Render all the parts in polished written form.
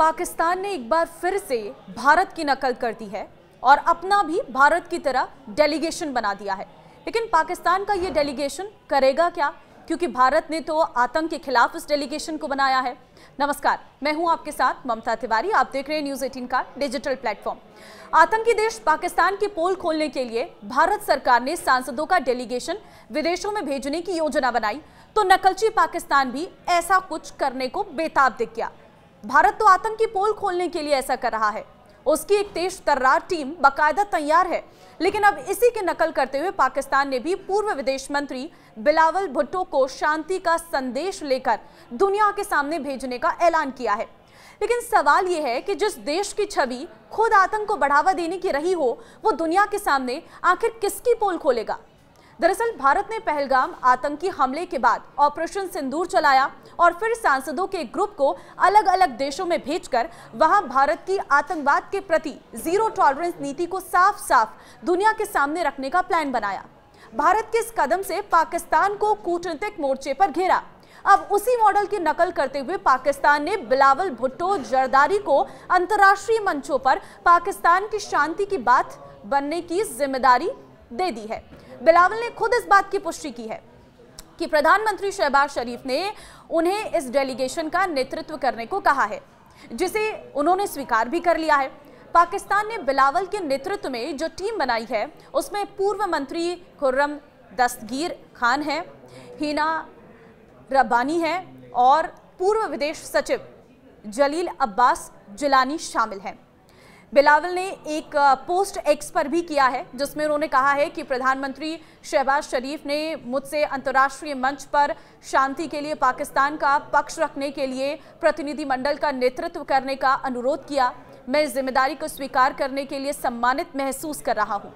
पाकिस्तान ने एक बार फिर से भारत की नकल कर दी है और अपना भी भारत की तरह डेलीगेशन बना दिया है। लेकिन पाकिस्तान का ये डेलीगेशन करेगा क्या, क्योंकि भारत ने तो आतंक के खिलाफ इस डेलीगेशन को बनाया है। नमस्कार, मैं हूं आपके साथ ममता तिवारी। आप देख रहे हैं न्यूज़ 18 का डिजिटल प्लेटफॉर्म। आतंकी देश पाकिस्तान की पोल खोलने के लिए भारत सरकार ने सांसदों का डेलीगेशन विदेशों में भेजने की योजना बनाई, तो नकलची पाकिस्तान भी ऐसा कुछ करने को बेताब दिख गया। भारत तो आतंक की पोल खोलने के लिए ऐसा कर रहा है, उसकी एक तेज तर्रार टीम बाकायदा तैयार है। लेकिन अब इसी की नकल करते हुए पाकिस्तान ने भी पूर्व विदेश मंत्री बिलावल भुट्टो को शांति का संदेश लेकर दुनिया के सामने भेजने का ऐलान किया है। लेकिन सवाल यह है कि जिस देश की छवि खुद आतंक को बढ़ावा देने की रही हो, वो दुनिया के सामने आखिर किसकी पोल खोलेगा? दरअसल भारत ने पहलगाम आतंकी हमले के बाद ऑपरेशन सिंदूर चलाया और फिर सांसदों के ग्रुप को अलग अलग देशों में भेजकर वहां भारत की आतंकवाद के प्रति जीरो टॉलरेंस नीति को साफ साफ दुनिया के सामने रखने का प्लान बनाया। भारत के इस कदम से पाकिस्तान को कूटनीतिक मोर्चे पर घेरा। अब उसी मॉडल की नकल करते हुए पाकिस्तान ने बिलावल भुट्टो जरदारी को अंतर्राष्ट्रीय मंचों पर पाकिस्तान की शांति की बात बनने की जिम्मेदारी दे दी है। बिलावल ने खुद इस बात की पुष्टि की है कि प्रधानमंत्री शहबाज शरीफ ने उन्हें इस डेलीगेशन का नेतृत्व करने को कहा है, जिसे उन्होंने स्वीकार भी कर लिया है। पाकिस्तान ने बिलावल के नेतृत्व में जो टीम बनाई है, उसमें पूर्व मंत्री खुर्रम दस्तगीर खान है, हिना रब्बानी है और पूर्व विदेश सचिव जलील अब्बास जिलानी शामिल हैं। बिलावल ने एक पोस्ट एक्स पर भी किया है, जिसमें उन्होंने कहा है कि प्रधानमंत्री शहबाज शरीफ ने मुझसे अंतर्राष्ट्रीय मंच पर शांति के लिए पाकिस्तान का पक्ष रखने के लिए प्रतिनिधिमंडल का नेतृत्व करने का अनुरोध किया। मैं इस जिम्मेदारी को स्वीकार करने के लिए सम्मानित महसूस कर रहा हूँ।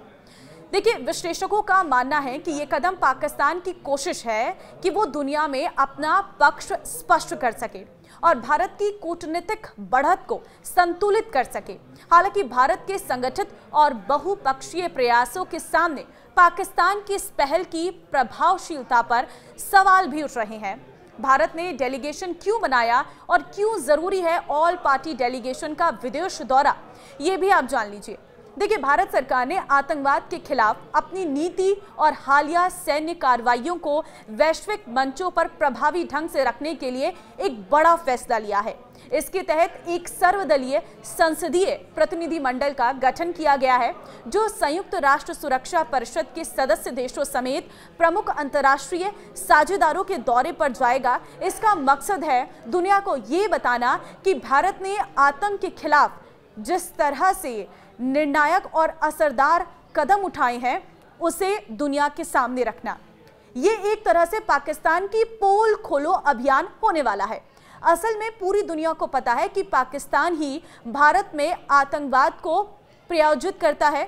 देखिए, विश्लेषकों का मानना है कि ये कदम पाकिस्तान की कोशिश है कि वो दुनिया में अपना पक्ष स्पष्ट कर सके और भारत की कूटनीतिक बढ़त को संतुलित कर सके। हालांकि भारत के संगठित और बहुपक्षीय प्रयासों के सामने पाकिस्तान की इस पहल की प्रभावशीलता पर सवाल भी उठ रहे हैं। भारत ने डेलीगेशन क्यों बनाया और क्यों जरूरी है ऑल पार्टी डेलीगेशन का विदेश दौरा, ये भी आप जान लीजिए। देखिए, भारत सरकार ने आतंकवाद के खिलाफ अपनी नीति और हालिया सैन्य कार्रवाइयों को वैश्विक मंचों पर प्रभावी ढंग से रखने के लिए एक बड़ा फैसला लिया है। इसके तहत एक सर्वदलीय संसदीय प्रतिनिधिमंडल का गठन किया गया है, जो संयुक्त राष्ट्र सुरक्षा परिषद के सदस्य देशों समेत प्रमुख अंतर्राष्ट्रीय साझेदारों के दौरे पर जाएगा। इसका मकसद है दुनिया को ये बताना कि भारत ने आतंक के खिलाफ जिस तरह से निर्णायक और असरदार कदम उठाए हैं, उसे दुनिया के सामने रखना। ये एक तरह से पाकिस्तान की पोल खोलो अभियान होने वाला है। असल में पूरी दुनिया को पता है कि पाकिस्तान ही भारत में आतंकवाद को प्रायोजित करता है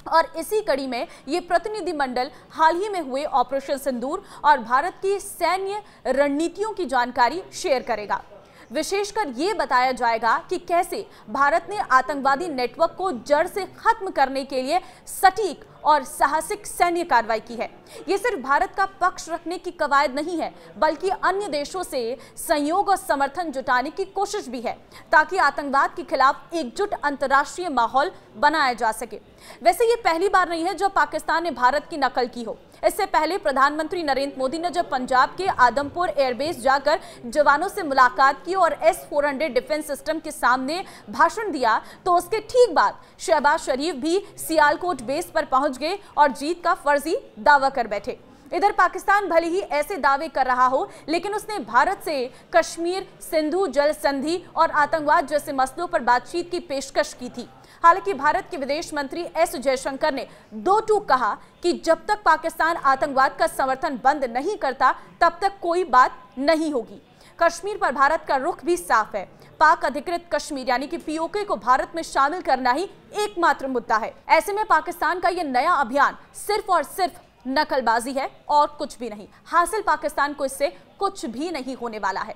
और इसी कड़ी में ये प्रतिनिधिमंडल हाल ही में हुए ऑपरेशन सिंदूर और भारत की सैन्य रणनीतियों की जानकारी शेयर करेगा। विशेषकर ये बताया जाएगा कि कैसे भारत ने आतंकवादी नेटवर्क को जड़ से खत्म करने के लिए सटीक और साहसिक सैन्य कार्रवाई की है। ये सिर्फ भारत का पक्ष रखने की कवायद नहीं है, बल्कि अन्य देशों से सहयोग और समर्थन जुटाने की कोशिश भी है, ताकि आतंकवाद के खिलाफ एकजुट अंतर्राष्ट्रीय माहौल बनाया जा सके। वैसे ये पहली बार नहीं है जब पाकिस्तान ने भारत की नकल की हो। इससे पहले प्रधानमंत्री नरेंद्र मोदी ने जब पंजाब के आदमपुर एयरबेस जाकर जवानों से मुलाकात की और S-400 डिफेंस सिस्टम के सामने भाषण दिया, तो उसके ठीक बाद शहबाज शरीफ भी सियालकोट बेस पर पहुंच गए और जीत का फर्जी दावा कर बैठे। इधर पाकिस्तान भले ही ऐसे दावे कर रहा हो, लेकिन उसने भारत से कश्मीर, सिंधु जल संधि और आतंकवाद जैसे मसलों पर बातचीत की पेशकश की थी। हालांकि भारत के विदेश मंत्री S जयशंकर ने दो टूक कहा कि जब तक पाकिस्तान आतंकवाद का समर्थन बंद नहीं करता, तब तक कोई बात नहीं होगी। कश्मीर पर भारत का रुख भी साफ है। पाक अधिकृत कश्मीर यानी कि POK को भारत में शामिल करना ही एकमात्र मुद्दा है। ऐसे में पाकिस्तान का यह नया अभियान सिर्फ और सिर्फ नकलबाजी है और कुछ भी नहीं। हासिल पाकिस्तान को इससे कुछ भी नहीं होने वाला है।